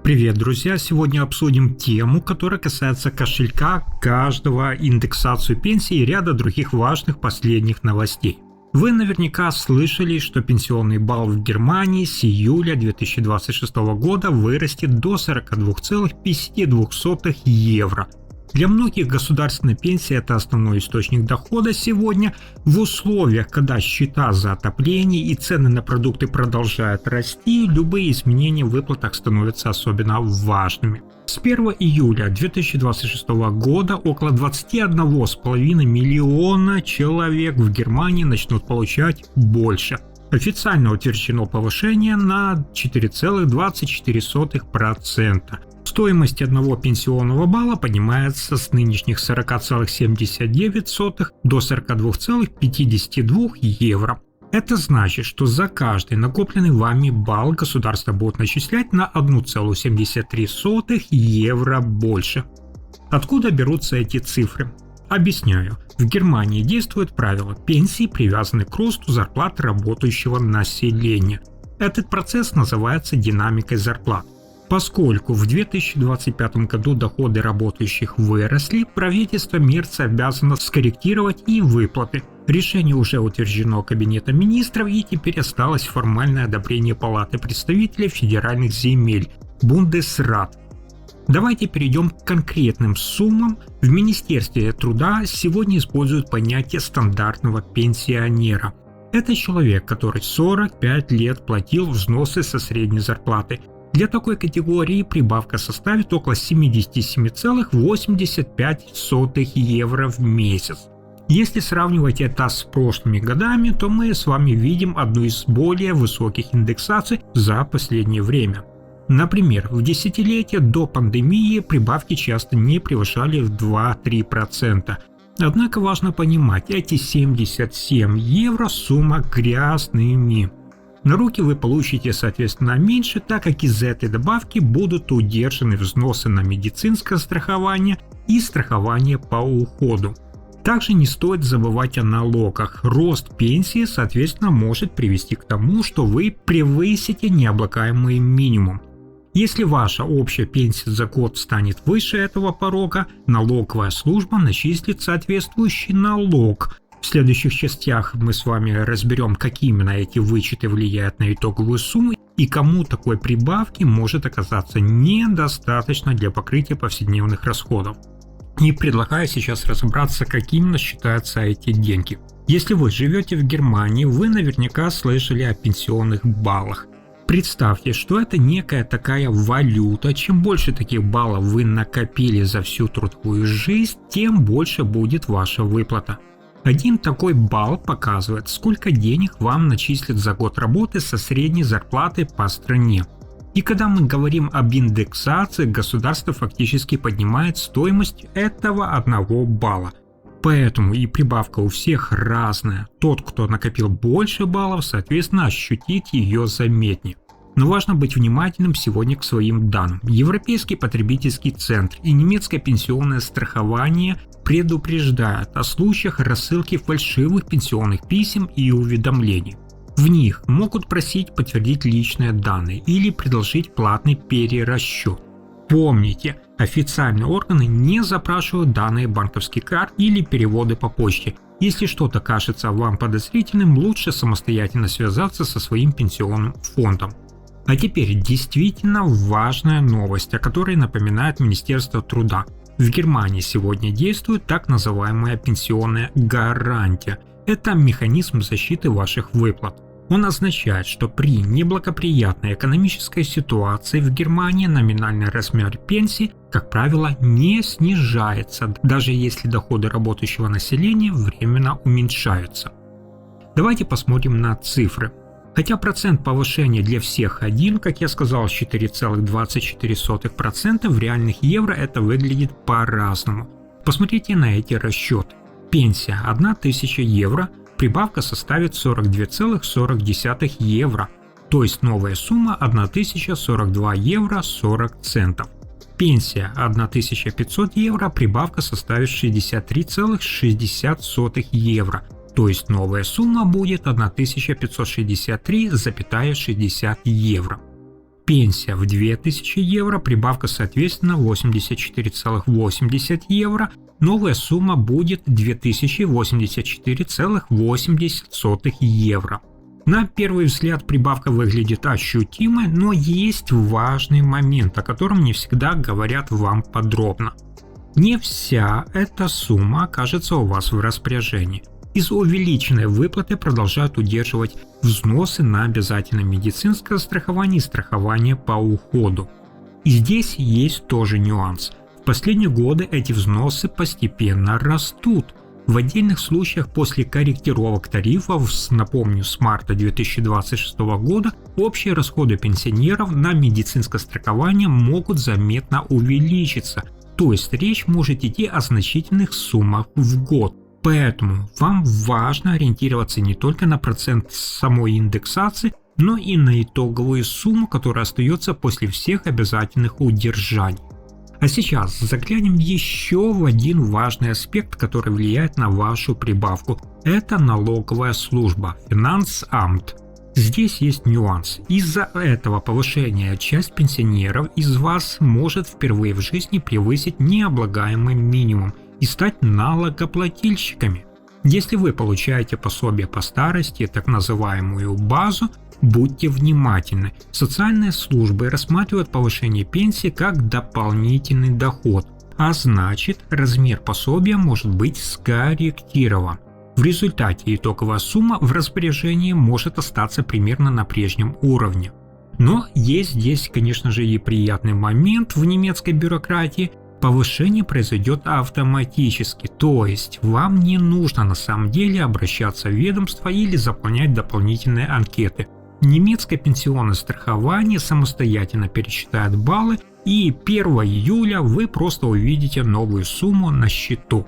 Привет, друзья! Сегодня обсудим тему, которая касается кошелька каждого, индексацию пенсии и ряда других важных последних новостей. Вы наверняка слышали, что пенсионный балл в Германии с июля 2026 года вырастет до 42,52 евро. Для многих государственная пенсия – это основной источник дохода сегодня. В условиях, когда счета за отопление и цены на продукты продолжают расти, любые изменения в выплатах становятся особенно важными. С 1 июля 2026 года около 21,5 миллиона человек в Германии начнут получать больше. Официально утверждено повышение на 4,24%. Стоимость одного пенсионного балла поднимается с нынешних 40,79 до 42,52 евро. Это значит, что за каждый накопленный вами балл государство будет начислять на 1,73 евро больше. Откуда берутся эти цифры? Объясняю. В Германии действует правило: пенсии привязаны к росту зарплат работающего населения. Этот процесс называется динамикой зарплат. Поскольку в 2025 году доходы работающих выросли, правительство Мерца обязано скорректировать и выплаты. Решение уже утверждено Кабинетом министров, и теперь осталось формальное одобрение Палаты представителей федеральных земель Бундесрат. Давайте перейдем к конкретным суммам. В Министерстве труда сегодня используют понятие стандартного пенсионера. Это человек, который 45 лет платил взносы со средней зарплаты. Для такой категории прибавка составит около 77,85 евро в месяц. Если сравнивать это с прошлыми годами, то мы с вами видим одну из более высоких индексаций за последнее время. Например, в десятилетие до пандемии прибавки часто не превышали в 2-3%. Однако важно понимать, эти 77 евро сумма грязными. На руки вы получите, соответственно, меньше, так как из этой добавки будут удержаны взносы на медицинское страхование и страхование по уходу. Также не стоит забывать о налогах. Рост пенсии, соответственно, может привести к тому, что вы превысите необлагаемый минимум. Если ваша общая пенсия за год станет выше этого порога, налоговая служба начислит соответствующий налог. В следующих частях мы с вами разберем, как именно эти вычеты влияют на итоговую сумму и кому такой прибавки может оказаться недостаточно для покрытия повседневных расходов. И предлагаю сейчас разобраться, как именно считаются эти деньги. Если вы живете в Германии, вы наверняка слышали о пенсионных баллах. Представьте, что это некая такая валюта. Чем больше таких баллов вы накопили за всю трудовую жизнь, тем больше будет ваша выплата. Один такой балл показывает, сколько денег вам начислят за год работы со средней зарплаты по стране. И когда мы говорим об индексации, государство фактически поднимает стоимость этого одного балла. Поэтому и прибавка у всех разная. Тот, кто накопил больше баллов, соответственно, ощутит ее заметнее. Но важно быть внимательным сегодня к своим данным. Европейский потребительский центр и немецкое пенсионное страхование предупреждают о случаях рассылки фальшивых пенсионных писем и уведомлений. В них могут просить подтвердить личные данные или предложить платный перерасчет. Помните, официальные органы не запрашивают данные банковских карт или переводы по почте. Если что-то кажется вам подозрительным, лучше самостоятельно связаться со своим пенсионным фондом. А теперь действительно важная новость, о которой напоминает Министерство труда. В Германии сегодня действует так называемая пенсионная гарантия. Это механизм защиты ваших выплат. Он означает, что при неблагоприятной экономической ситуации в Германии номинальный размер пенсии, как правило, не снижается, даже если доходы работающего населения временно уменьшаются. Давайте посмотрим на цифры. Хотя процент повышения для всех один, как я сказал, 4,24%, в реальных евро это выглядит по-разному. Посмотрите на эти расчеты. Пенсия 1000 евро, прибавка составит 42,40 евро, то есть новая сумма 1042 евро 40 центов. Пенсия 1500 евро, прибавка составит 63,60 евро, то есть новая сумма будет 1563,60 евро. Пенсия в 2000 евро, прибавка соответственно 84,80 евро, новая сумма будет 2084,80 евро. На первый взгляд прибавка выглядит ощутимой, но есть важный момент, о котором не всегда говорят вам подробно. Не вся эта сумма окажется у вас в распоряжении. Из увеличенной выплаты продолжают удерживать взносы на обязательное медицинское страхование и страхование по уходу. И здесь есть тоже нюанс. В последние годы эти взносы постепенно растут. В отдельных случаях после корректировок тарифов, напомню, с марта 2026 года, общие расходы пенсионеров на медицинское страхование могут заметно увеличиться. То есть речь может идти о значительных суммах в год. Поэтому вам важно ориентироваться не только на процент самой индексации, но и на итоговую сумму, которая остается после всех обязательных удержаний. А сейчас заглянем еще в один важный аспект, который влияет на вашу прибавку. Это налоговая служба, Финансамт. Здесь есть нюанс. Из-за этого повышения часть пенсионеров из вас может впервые в жизни превысить необлагаемый минимум и стать налогоплательщиками. Если вы получаете пособие по старости, так называемую базу, будьте внимательны. Социальные службы рассматривают повышение пенсии как дополнительный доход, а значит, размер пособия может быть скорректирован. В результате итоговая сумма в распоряжении может остаться примерно на прежнем уровне. Но есть здесь, конечно же, и приятный момент в немецкой бюрократии. Повышение произойдет автоматически, то есть вам не нужно на самом деле обращаться в ведомство или заполнять дополнительные анкеты. Немецкое пенсионное страхование самостоятельно пересчитает баллы, и 1 июля вы просто увидите новую сумму на счету.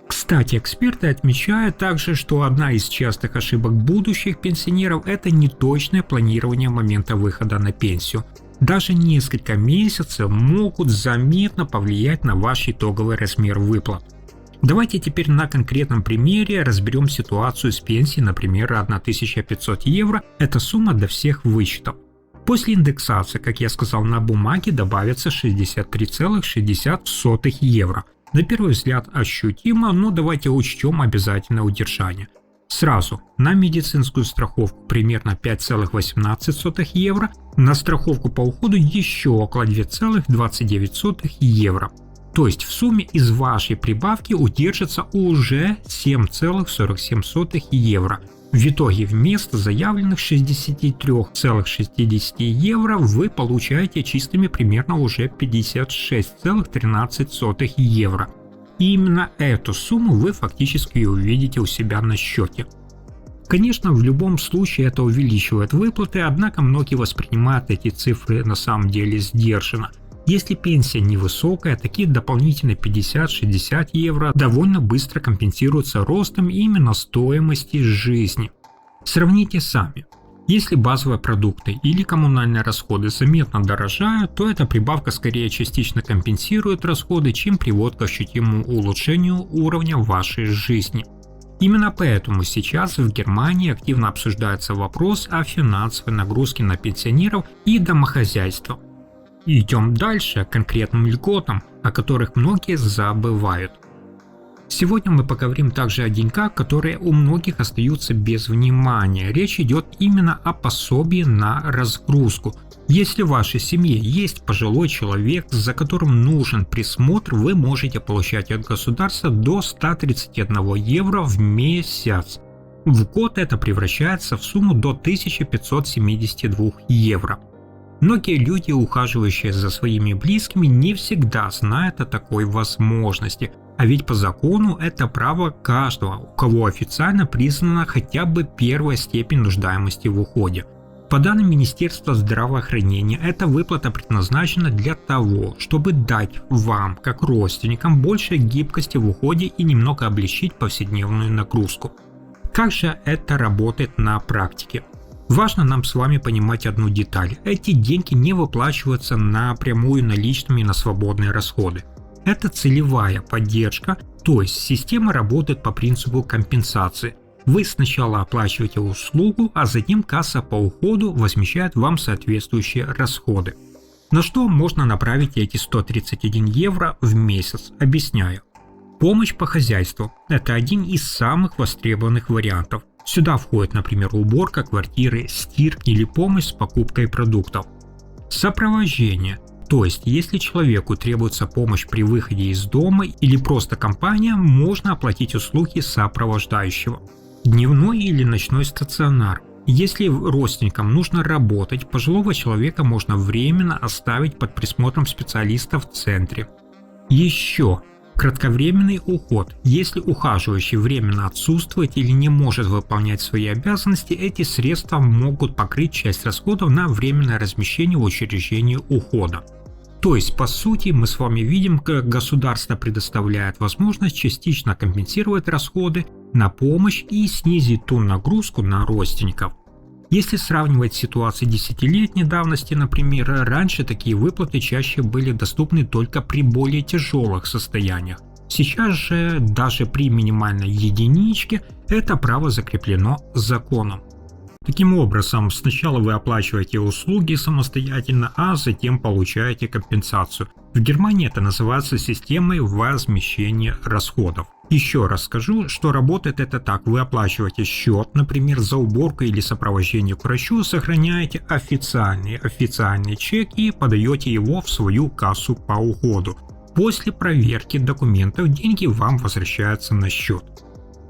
Кстати, эксперты отмечают также, что одна из частых ошибок будущих пенсионеров – это неточное планирование момента выхода на пенсию. Даже несколько месяцев могут заметно повлиять на ваш итоговый размер выплат. Давайте теперь на конкретном примере разберем ситуацию с пенсией, например, 1500 евро – это сумма до всех вычетов. После индексации, как я сказал, на бумаге добавится 63,60 евро. На первый взгляд ощутимо, но давайте учтем обязательное удержание. Сразу на медицинскую страховку примерно 5,18 евро, на страховку по уходу еще около 2,29 евро. То есть в сумме из вашей прибавки удержится уже 7,47 евро. В итоге вместо заявленных 63,60 евро вы получаете чистыми примерно уже 56,13 евро. И именно эту сумму вы фактически увидите у себя на счете. Конечно, в любом случае это увеличивает выплаты, однако многие воспринимают эти цифры на самом деле сдержанно. Если пенсия невысокая, такие дополнительные 50-60 евро довольно быстро компенсируются ростом именно стоимости жизни. Сравните сами. Если базовые продукты или коммунальные расходы заметно дорожают, то эта прибавка скорее частично компенсирует расходы, чем приводит к ощутимому улучшению уровня вашей жизни. Именно поэтому сейчас в Германии активно обсуждается вопрос о финансовой нагрузке на пенсионеров и домохозяйства. Идем дальше к конкретным льготам, о которых многие забывают. Сегодня мы поговорим также о деньгах, которые у многих остаются без внимания. Речь идет именно о пособии на разгрузку. Если в вашей семье есть пожилой человек, за которым нужен присмотр, вы можете получать от государства до 131 евро в месяц. В год это превращается в сумму до 1572 евро. Многие люди, ухаживающие за своими близкими, не всегда знают о такой возможности. А ведь по закону это право каждого, у кого официально признана хотя бы первая степень нуждаемости в уходе. По данным Министерства здравоохранения, эта выплата предназначена для того, чтобы дать вам, как родственникам, больше гибкости в уходе и немного облегчить повседневную нагрузку. Как же это работает на практике? Важно нам с вами понимать одну деталь. Эти деньги не выплачиваются напрямую наличными на свободные расходы. Это целевая поддержка, то есть система работает по принципу компенсации. Вы сначала оплачиваете услугу, а затем касса по уходу возмещает вам соответствующие расходы. На что можно направить эти 131 евро в месяц? Объясняю. Помощь по хозяйству – это один из самых востребованных вариантов. Сюда входит, например, уборка квартиры, стирка или помощь с покупкой продуктов. Сопровождение. То есть, если человеку требуется помощь при выходе из дома или просто компания, можно оплатить услуги сопровождающего. Дневной или ночной стационар. Если родственникам нужно работать, пожилого человека можно временно оставить под присмотром специалиста в центре. Еще. Кратковременный уход. Если ухаживающий временно отсутствует или не может выполнять свои обязанности, эти средства могут покрыть часть расходов на временное размещение в учреждении ухода. То есть, по сути, мы с вами видим, как государство предоставляет возможность частично компенсировать расходы на помощь и снизить ту нагрузку на родственников. Если сравнивать ситуации десятилетней давности, например, раньше такие выплаты чаще были доступны только при более тяжелых состояниях. Сейчас же даже при минимальной единичке это право закреплено законом. Таким образом, сначала вы оплачиваете услуги самостоятельно, а затем получаете компенсацию. В Германии это называется системой возмещения расходов. Еще раз скажу, что работает это так. Вы оплачиваете счет, например, за уборку или сопровождение к врачу, сохраняете официальный чек и подаете его в свою кассу по уходу. После проверки документов деньги вам возвращаются на счет.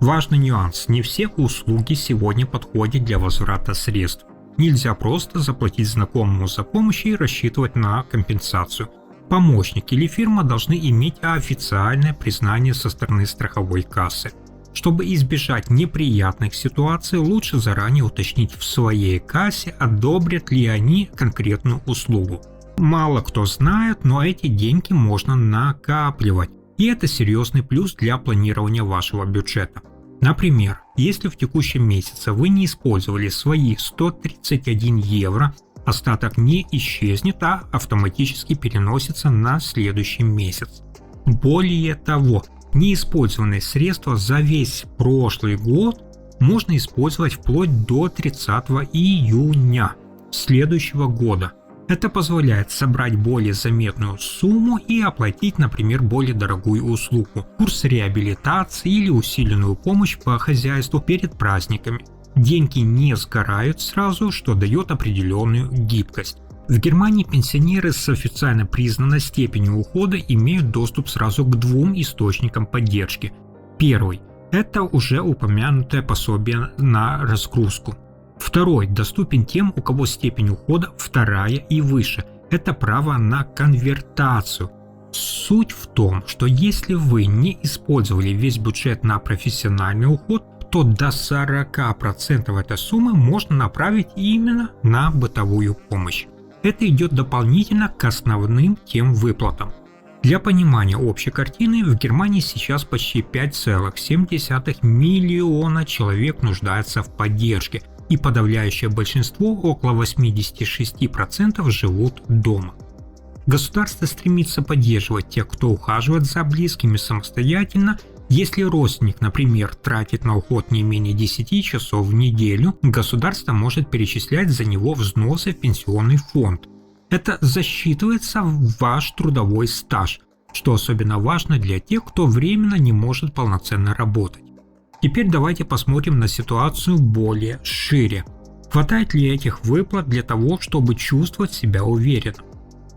Важный нюанс: не все услуги сегодня подходят для возврата средств. Нельзя просто заплатить знакомому за помощь и рассчитывать на компенсацию. Помощник или фирма должны иметь официальное признание со стороны страховой кассы. Чтобы избежать неприятных ситуаций, лучше заранее уточнить в своей кассе, одобрят ли они конкретную услугу. Мало кто знает, но эти деньги можно накапливать. И это серьезный плюс для планирования вашего бюджета. Например, если в текущем месяце вы не использовали свои 131 евро, остаток не исчезнет, а автоматически переносится на следующий месяц. Более того, неиспользованные средства за весь прошлый год можно использовать вплоть до 30 июня следующего года. Это позволяет собрать более заметную сумму и оплатить, например, более дорогую услугу, курс реабилитации или усиленную помощь по хозяйству перед праздниками. Деньги не сгорают сразу, что дает определенную гибкость. В Германии пенсионеры с официально признанной степенью ухода имеют доступ сразу к двум источникам поддержки. Первый – это уже упомянутое пособие на разгрузку. Второй доступен тем, у кого степень ухода вторая и выше. Это право на конвертацию. Суть в том, что если вы не использовали весь бюджет на профессиональный уход, то до 40% этой суммы можно направить именно на бытовую помощь. Это идет дополнительно к основным тем выплатам. Для понимания общей картины, в Германии сейчас почти 5,7 миллиона человек нуждается в поддержке, и подавляющее большинство, около 86%, живут дома. Государство стремится поддерживать тех, кто ухаживает за близкими самостоятельно. Если родственник, например, тратит на уход не менее 10 часов в неделю, государство может перечислять за него взносы в пенсионный фонд. Это засчитывается в ваш трудовой стаж, что особенно важно для тех, кто временно не может полноценно работать. Теперь давайте посмотрим на ситуацию более шире. Хватает ли этих выплат для того, чтобы чувствовать себя уверенно?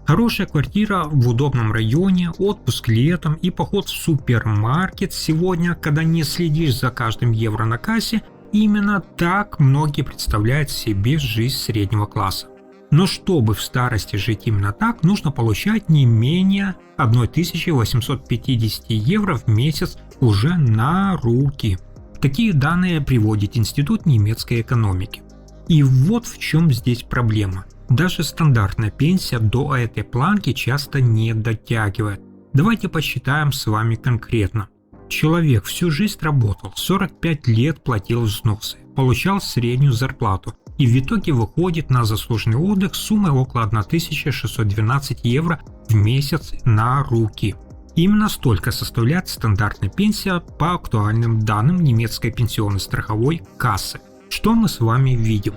Хорошая квартира в удобном районе, отпуск летом и поход в супермаркет сегодня, когда не следишь за каждым евро на кассе, именно так многие представляют себе жизнь среднего класса. Но чтобы в старости жить именно так, нужно получать не менее 1850 евро в месяц уже на руки. Такие данные приводит Институт немецкой экономики. И вот в чем здесь проблема. Даже стандартная пенсия до этой планки часто не дотягивает. Давайте посчитаем с вами конкретно. Человек всю жизнь работал, 45 лет платил взносы, получал среднюю зарплату и в итоге выходит на заслуженный отдых с суммой около 1612 евро в месяц на руки. Именно столько составляет стандартная пенсия по актуальным данным немецкой пенсионной страховой кассы. Что мы с вами видим?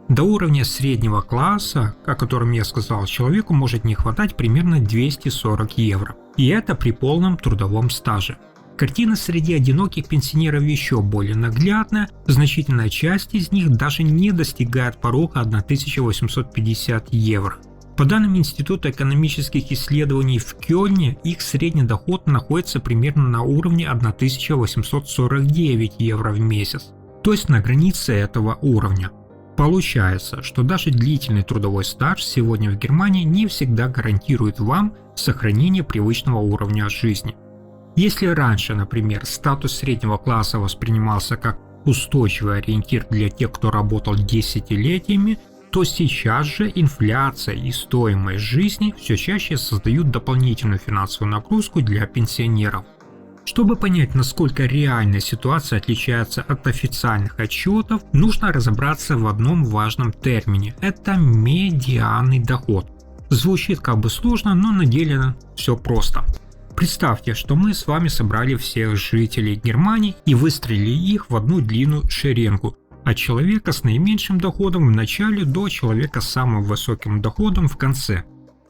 До уровня среднего класса, о котором я сказал, человеку может не хватать примерно 240 евро. И это при полном трудовом стаже. Картина среди одиноких пенсионеров еще более наглядная, значительная часть из них даже не достигает порога 1850 евро. По данным Института экономических исследований в Кёльне, их средний доход находится примерно на уровне 1849 евро в месяц, то есть на границе этого уровня. Получается, что даже длительный трудовой стаж сегодня в Германии не всегда гарантирует вам сохранение привычного уровня жизни. Если раньше, например, статус среднего класса воспринимался как устойчивый ориентир для тех, кто работал десятилетиями, то сейчас же инфляция и стоимость жизни все чаще создают дополнительную финансовую нагрузку для пенсионеров. Чтобы понять, насколько реальная ситуация отличается от официальных отчетов, нужно разобраться в одном важном термине – это медианный доход. Звучит как бы сложно, но на деле все просто. Представьте, что мы с вами собрали всех жителей Германии и выстроили их в одну длинную шеренгу, от человека с наименьшим доходом в начале до человека с самым высоким доходом в конце.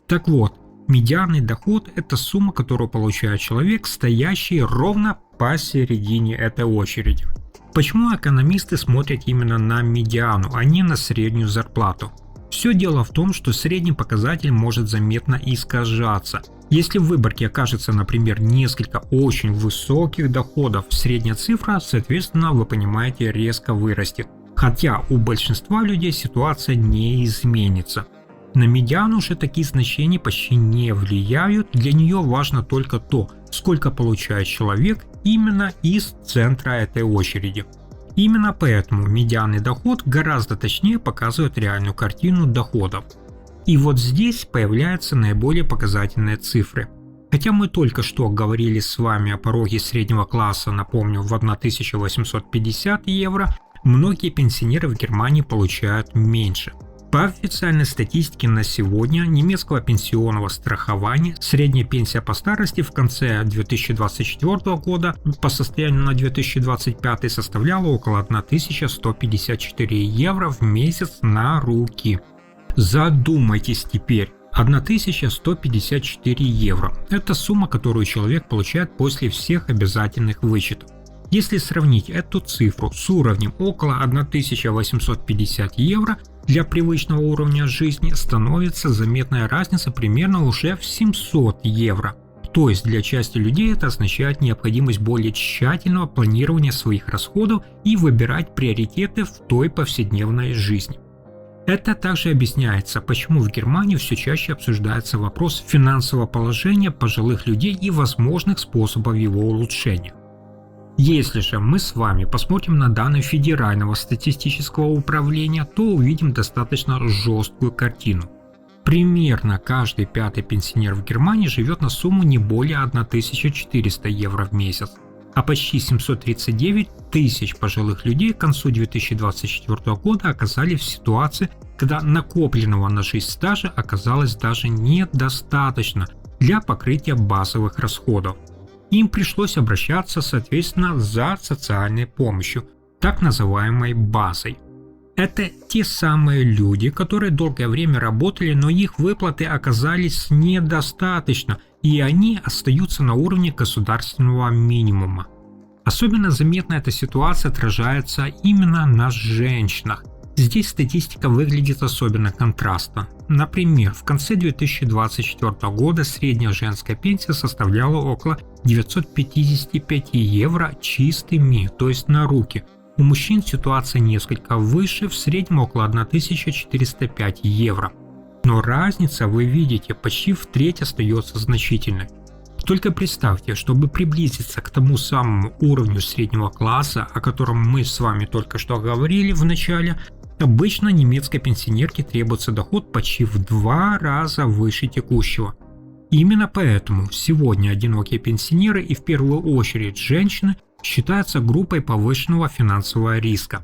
Так вот, медианный доход – это сумма, которую получает человек, стоящий ровно посередине этой очереди. Почему экономисты смотрят именно на медиану, а не на среднюю зарплату? Все дело в том, что средний показатель может заметно искажаться. Если в выборке окажется, например, несколько очень высоких доходов, средняя цифра, соответственно, вы понимаете, резко вырастет. Хотя у большинства людей ситуация не изменится. На медиану же такие значения почти не влияют, для нее важно только то, сколько получает человек именно из центра этой очереди. Именно поэтому медианный доход гораздо точнее показывает реальную картину доходов. И вот здесь появляются наиболее показательные цифры. Хотя мы только что говорили с вами о пороге среднего класса, напомню, в 1850 евро, многие пенсионеры в Германии получают меньше. По официальной статистике на сегодня немецкого пенсионного страхования средняя пенсия по старости в конце 2024 года по состоянию на 2025 составляла около 1154 евро в месяц на руки. Задумайтесь теперь. 1154 евро – это сумма, которую человек получает после всех обязательных вычетов. Если сравнить эту цифру с уровнем около 1850 евро, для привычного уровня жизни становится заметная разница примерно уже в 700 евро. То есть для части людей это означает необходимость более тщательного планирования своих расходов и выбирать приоритеты в той повседневной жизни. Это также объясняется, почему в Германии все чаще обсуждается вопрос финансового положения пожилых людей и возможных способов его улучшения. Если же мы с вами посмотрим на данные Федерального статистического управления, то увидим достаточно жесткую картину. Примерно каждый пятый пенсионер в Германии живет на сумму не более 1400 евро в месяц, а почти 739 тысяч пожилых людей к концу 2024 года оказались в ситуации, когда накопленного на жизнь стажа оказалось даже недостаточно для покрытия базовых расходов. Им пришлось обращаться, соответственно, за социальной помощью, так называемой базой. Это те самые люди, которые долгое время работали, но их выплаты оказались недостаточно, и они остаются на уровне государственного минимума. Особенно заметно эта ситуация отражается именно на женщинах. Здесь статистика выглядит особенно контрастно. Например, в конце 2024 года средняя женская пенсия составляла около 955 евро чистыми, то есть на руки. У мужчин ситуация несколько выше, в среднем около 1405 евро. Но разница, вы видите, почти в треть остается значительной. Только представьте, чтобы приблизиться к тому самому уровню среднего класса, о котором мы с вами только что говорили в начале, обычно немецкой пенсионерке требуется доход почти в 2 раза выше текущего. Именно поэтому сегодня одинокие пенсионеры и в первую очередь женщины считаются группой повышенного финансового риска.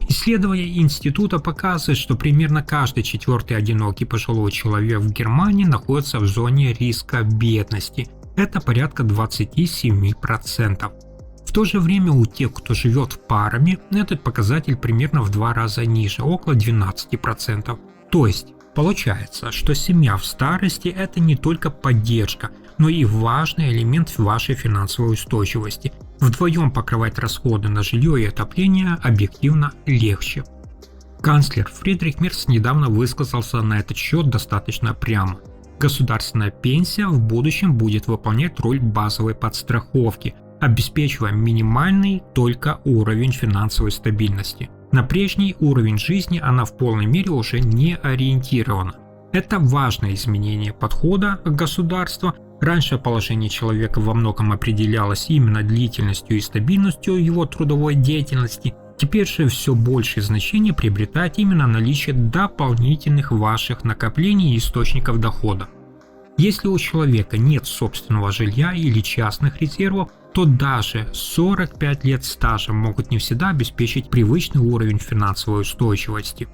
Исследования института показывают, что примерно каждый 4-й одинокий пожилой человек в Германии находится в зоне риска бедности. Это порядка 27%. В то же время у тех, кто живет парами, этот показатель примерно в 2 раза ниже, около 12%. То есть, получается, что семья в старости – это не только поддержка, но и важный элемент вашей финансовой устойчивости. Вдвоем покрывать расходы на жилье и отопление объективно легче. Канцлер Фридрих Мерц недавно высказался на этот счет достаточно прямо. Государственная пенсия в будущем будет выполнять роль базовой подстраховки, обеспечивая минимальный только уровень финансовой стабильности. На прежний уровень жизни она в полной мере уже не ориентирована. Это важное изменение подхода государства. Раньше положение человека во многом определялось именно длительностью и стабильностью его трудовой деятельности. Теперь же все большее значение приобретает именно наличие дополнительных ваших накоплений и источников дохода. Если у человека нет собственного жилья или частных резервов, то даже 45 лет стажа могут не всегда обеспечить привычный уровень финансовой устойчивости.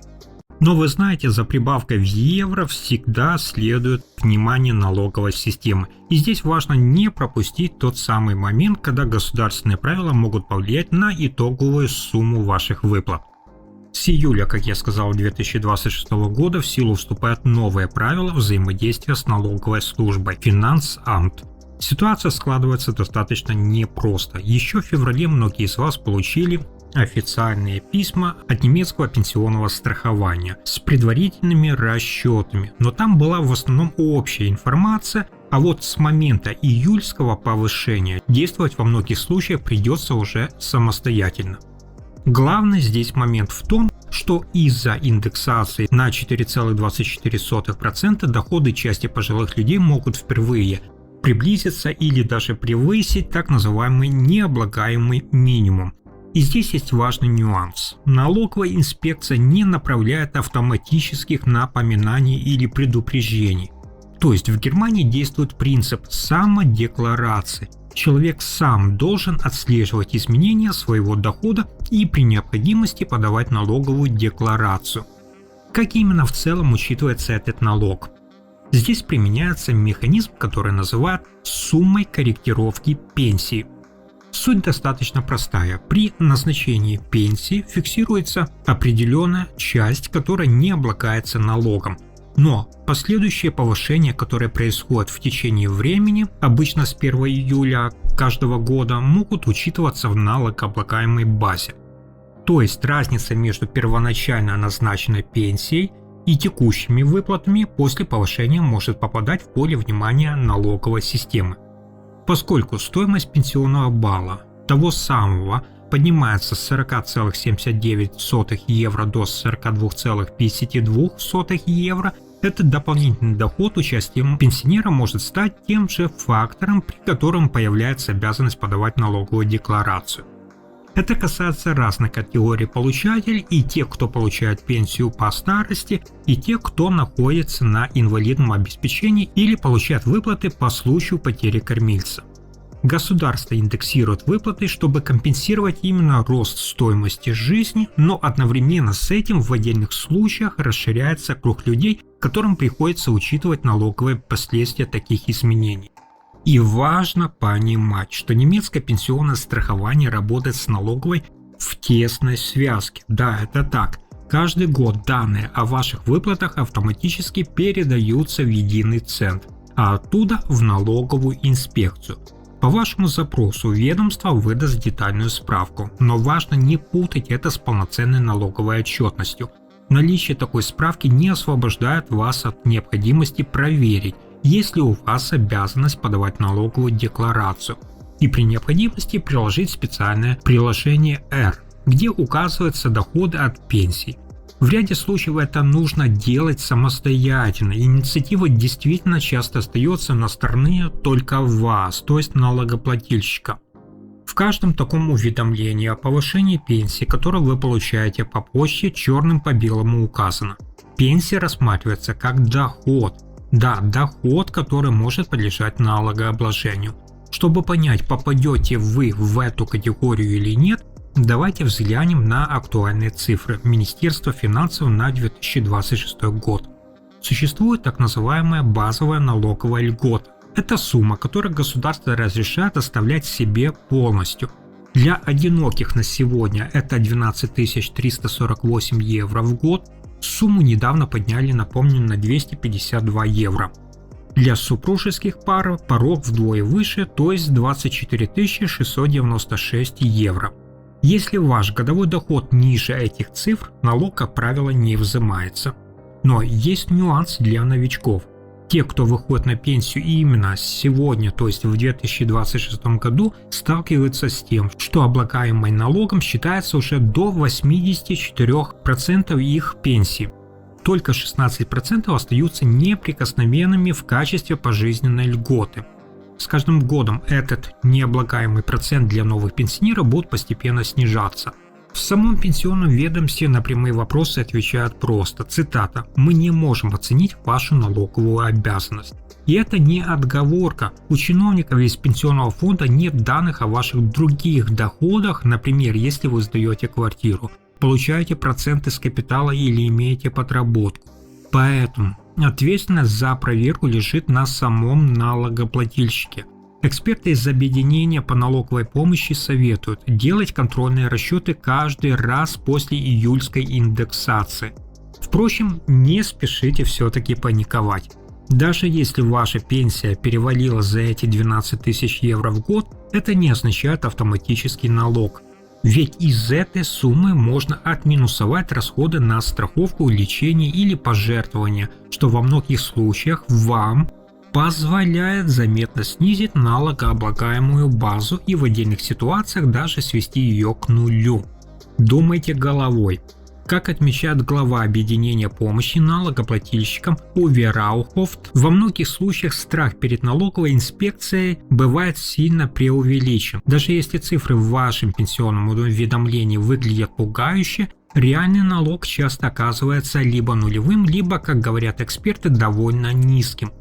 Но вы знаете, за прибавкой в евро всегда следует внимание налоговой системы. И здесь важно не пропустить тот самый момент, когда государственные правила могут повлиять на итоговую сумму ваших выплат. С июля, как я сказал, 2026 года в силу вступают новые правила взаимодействия с налоговой службой Finanzamt. Ситуация складывается достаточно непросто. Еще в феврале многие из вас получили официальные письма от немецкого пенсионного страхования с предварительными расчетами, но там была в основном общая информация, а вот с момента июльского повышения действовать во многих случаях придется уже самостоятельно. Главный здесь момент в том, что из-за индексации на 4,24% доходы части пожилых людей могут впервые приблизиться или даже превысить так называемый необлагаемый минимум. И здесь есть важный нюанс. Налоговая инспекция не направляет автоматических напоминаний или предупреждений. То есть в Германии действует принцип самодекларации. Человек сам должен отслеживать изменения своего дохода и при необходимости подавать налоговую декларацию. Как именно в целом учитывается этот налог? Здесь применяется механизм, который называют суммой корректировки пенсии. Суть достаточно простая. При назначении пенсии фиксируется определенная часть, которая не облагается налогом. Но последующие повышения, которые происходят в течение времени, обычно с 1 июля каждого года, могут учитываться в налогооблагаемой базе. То есть разница между первоначально назначенной пенсией и текущими выплатами после повышения может попадать в поле внимания налоговой системы. Поскольку стоимость пенсионного балла того самого поднимается с 40,79 евро до 42,52 евро, этот дополнительный доход участием пенсионера может стать тем же фактором, при котором появляется обязанность подавать налоговую декларацию. Это касается разных категорий получателей, и тех, кто получает пенсию по старости, и тех, кто находится на инвалидном обеспечении или получает выплаты по случаю потери кормильца. Государство индексирует выплаты, чтобы компенсировать именно рост стоимости жизни, но одновременно с этим в отдельных случаях расширяется круг людей, которым приходится учитывать налоговые последствия таких изменений. И важно понимать, что немецкое пенсионное страхование работает с налоговой в тесной связке. Да, это так. Каждый год данные о ваших выплатах автоматически передаются в единый центр, а оттуда в налоговую инспекцию. По вашему запросу ведомство выдаст детальную справку, но важно не путать это с полноценной налоговой отчетностью. Наличие такой справки не освобождает вас от необходимости проверить, есть ли у вас обязанность подавать налоговую декларацию, и при необходимости приложить специальное приложение R, где указываются доходы от пенсий. В ряде случаев это нужно делать самостоятельно, инициатива действительно часто остается на стороне только вас, то есть налогоплательщика. В каждом таком уведомлении о повышении пенсии, которое вы получаете по почте, черным по белому указано. Пенсия рассматривается как доход. Да, доход, который может подлежать налогообложению. Чтобы понять, попадете вы в эту категорию или нет, давайте взглянем на актуальные цифры Министерства финансов на 2026 год. Существует так называемая базовая налоговая льгота. Это сумма, которую государство разрешает оставлять себе полностью. Для одиноких на сегодня это 12 348 евро в год. Сумму недавно подняли, напомню, на 252 евро. Для супружеских пар порог вдвое выше, то есть 24 696 евро. Если ваш годовой доход ниже этих цифр, налог, как правило, не взимается. Но есть нюанс для новичков. Те, кто выходит на пенсию именно сегодня, то есть в 2026 году, сталкиваются с тем, что облагаемый налогом считается уже до 84% их пенсии. Только 16% остаются неприкосновенными в качестве пожизненной льготы. С каждым годом этот необлагаемый процент для новых пенсионеров будет постепенно снижаться. В самом пенсионном ведомстве на прямые вопросы отвечают просто, цитата: «Мы не можем оценить вашу налоговую обязанность». И это не отговорка. У чиновников из пенсионного фонда нет данных о ваших других доходах, например, если вы сдаете квартиру, получаете проценты с капитала или имеете подработку. Поэтому ответственность за проверку лежит на самом налогоплательщике. Эксперты из объединения по налоговой помощи советуют делать контрольные расчеты каждый раз после июльской индексации. Впрочем, не спешите все-таки паниковать. Даже если ваша пенсия перевалила за эти 12 тысяч евро в год, это не означает автоматический налог. Ведь из этой суммы можно отминусовать расходы на страховку, лечение или пожертвования, что во многих случаях вам позволяет заметно снизить налогооблагаемую базу и в отдельных ситуациях даже свести ее к нулю. Думайте головой. Как отмечает глава объединения помощи налогоплательщикам Уве Раухофт, во многих случаях страх перед налоговой инспекцией бывает сильно преувеличен. Даже если цифры в вашем пенсионном уведомлении выглядят пугающе, реальный налог часто оказывается либо нулевым, либо, как говорят эксперты, довольно низким.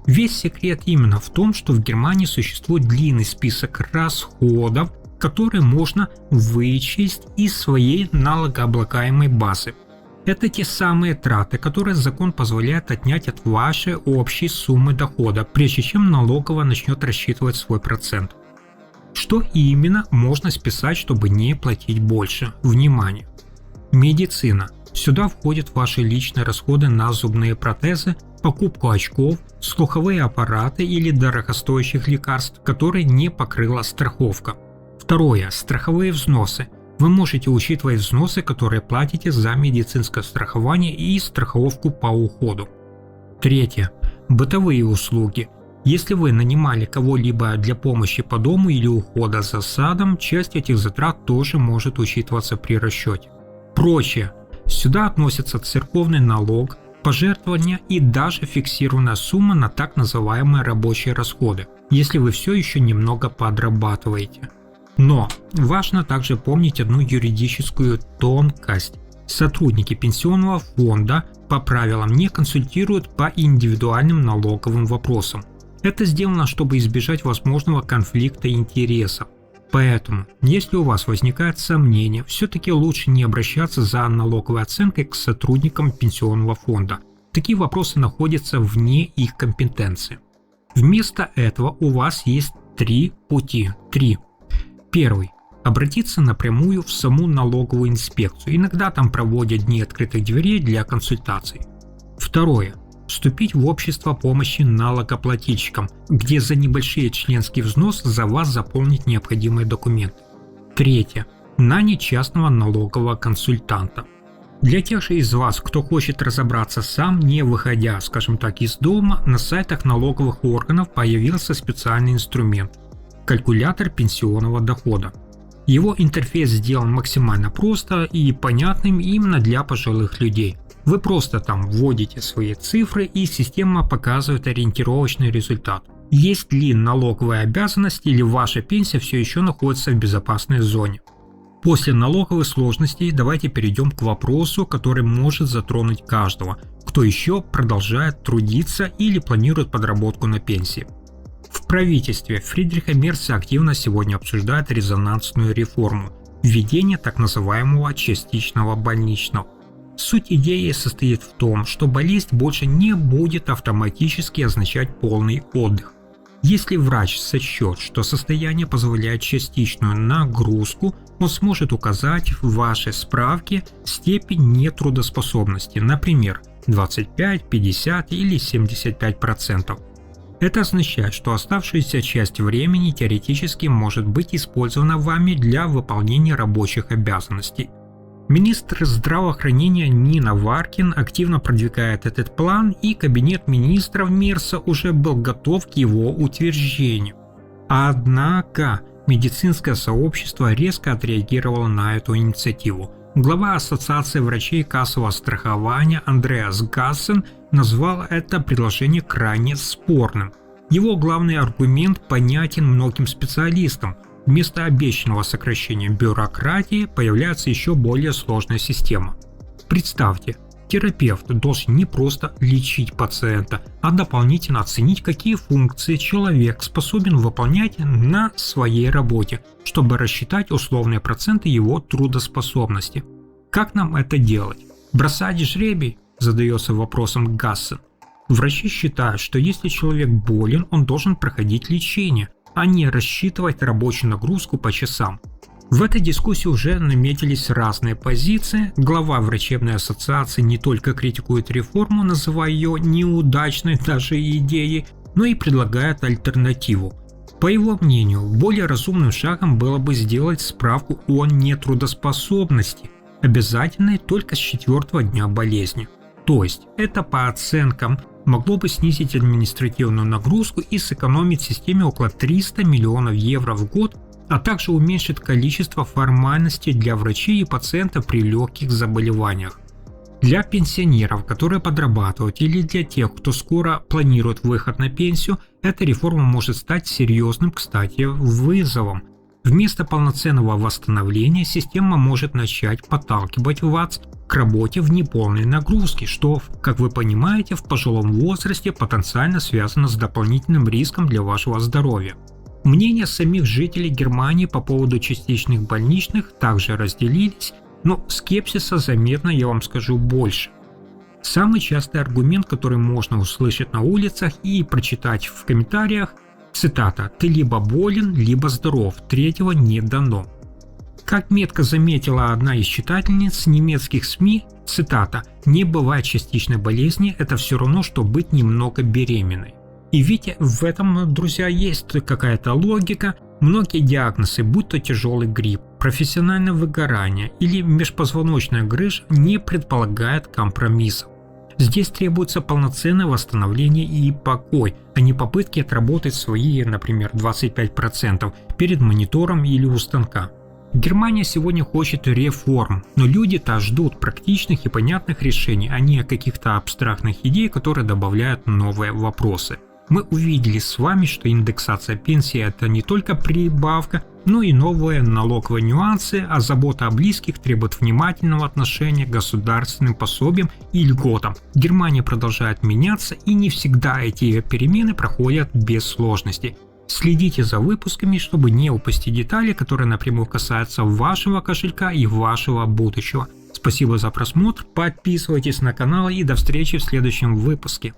Весь секрет именно в том, что в Германии существует длинный список расходов, которые можно вычесть из своей налогооблагаемой базы. Это те самые траты, которые закон позволяет отнять от вашей общей суммы дохода, прежде чем налоговая начнет рассчитывать свой процент. Что именно можно списать, чтобы не платить больше? Внимание! Медицина. Сюда входят ваши личные расходы на зубные протезы, покупку очков, слуховые аппараты или дорогостоящих лекарств, которые не покрыла страховка. Второе. Страховые взносы. Вы можете учитывать взносы, которые платите за медицинское страхование и страховку по уходу. Третье. Бытовые услуги. Если вы нанимали кого-либо для помощи по дому или ухода за садом, часть этих затрат тоже может учитываться при расчете. Прочее. Сюда относятся церковный налог, пожертвования и даже фиксированная сумма на так называемые рабочие расходы, если вы все еще немного подрабатываете. Но важно также помнить одну юридическую тонкость. Сотрудники пенсионного фонда по правилам не консультируют по индивидуальным налоговым вопросам. Это сделано, чтобы избежать возможного конфликта интересов. Поэтому, если у вас возникает сомнение, все-таки лучше не обращаться за налоговой оценкой к сотрудникам пенсионного фонда. Такие вопросы находятся вне их компетенции. Вместо этого у вас есть три пути. Первый. Обратиться напрямую в саму налоговую инспекцию. Иногда там проводят дни открытых дверей для консультаций. Второе. Вступить в общество помощи налогоплательщикам, где за небольшие членские взносы за вас заполнить необходимые документы. Третье. Нанять частного налогового консультанта. Для тех же из вас, кто хочет разобраться сам, не выходя, скажем так, из дома, на сайтах налоговых органов появился специальный инструмент – калькулятор пенсионного дохода. Его интерфейс сделан максимально просто и понятным именно для пожилых людей. Вы просто там вводите свои цифры, и система показывает ориентировочный результат. Есть ли налоговая обязанность или ваша пенсия все еще находится в безопасной зоне. После налоговых сложностей давайте перейдем к вопросу, который может затронуть каждого, кто еще продолжает трудиться или планирует подработку на пенсии. В правительстве Фридриха Мерца активно сегодня обсуждают резонансную реформу – введение так называемого частичного больничного. Суть идеи состоит в том, что болезнь больше не будет автоматически означать полный отдых. Если врач сочтет, что состояние позволяет частичную нагрузку, он сможет указать в вашей справке степень нетрудоспособности, например, 25, 50 или 75%. Это означает, что оставшаяся часть времени теоретически может быть использована вами для выполнения рабочих обязанностей. Министр здравоохранения Нина Варкин активно продвигает этот план, и кабинет министров Мерса уже был готов к его утверждению. Однако медицинское сообщество резко отреагировало на эту инициативу. Глава Ассоциации врачей кассового страхования Андреас Гассен назвал это предложение крайне спорным. Его главный аргумент понятен многим специалистам. Вместо обещанного сокращения бюрократии появляется еще более сложная система. Представьте, терапевт должен не просто лечить пациента, а дополнительно оценить, какие функции человек способен выполнять на своей работе, чтобы рассчитать условные проценты его трудоспособности. Как нам это делать? Бросать жребий? Задается вопросом Гассен. Врачи считают, что если человек болен, он должен проходить лечение, а не рассчитывать рабочую нагрузку по часам. В этой дискуссии уже наметились разные позиции. Глава врачебной ассоциации не только критикует реформу, называя ее неудачной даже идеей, но и предлагает альтернативу. По его мнению, более разумным шагом было бы сделать справку о нетрудоспособности, обязательной только с 4-го дня болезни. То есть это, по оценкам, могло бы снизить административную нагрузку и сэкономить системе около 300 миллионов евро в год, а также уменьшит количество формальностей для врачей и пациентов при легких заболеваниях. Для пенсионеров, которые подрабатывают, или для тех, кто скоро планирует выход на пенсию, эта реформа может стать серьезным, кстати, вызовом. Вместо полноценного восстановления система может начать подталкивать вас к работе в неполной нагрузке, что, как вы понимаете, в пожилом возрасте потенциально связано с дополнительным риском для вашего здоровья. Мнения самих жителей Германии по поводу частичных больничных также разделились, но скепсиса заметно, я вам скажу, больше. Самый частый аргумент, который можно услышать на улицах и прочитать в комментариях, цитата: «Ты либо болен, либо здоров, третьего не дано». Как метко заметила одна из читательниц немецких СМИ, цитата: «Не бывает частичной болезни, это все равно, что быть немного беременной». И ведь в этом, друзья, есть какая-то логика. Многие диагнозы, будь то тяжелый грипп, профессиональное выгорание или межпозвоночная грыжа, не предполагают компромиссов. Здесь требуется полноценное восстановление и покой, а не попытки отработать свои, например, 25% перед монитором или у станка. Германия сегодня хочет реформ, но люди-то ждут практичных и понятных решений, а не каких-то абстрактных идей, которые добавляют новые вопросы. Мы увидели с вами, что индексация пенсии – это не только прибавка, но и новые налоговые нюансы, а забота о близких требует внимательного отношения к государственным пособиям и льготам. Германия продолжает меняться, и не всегда эти перемены проходят без сложностей. Следите за выпусками, чтобы не упустить детали, которые напрямую касаются вашего кошелька и вашего будущего. Спасибо за просмотр, подписывайтесь на канал и до встречи в следующем выпуске.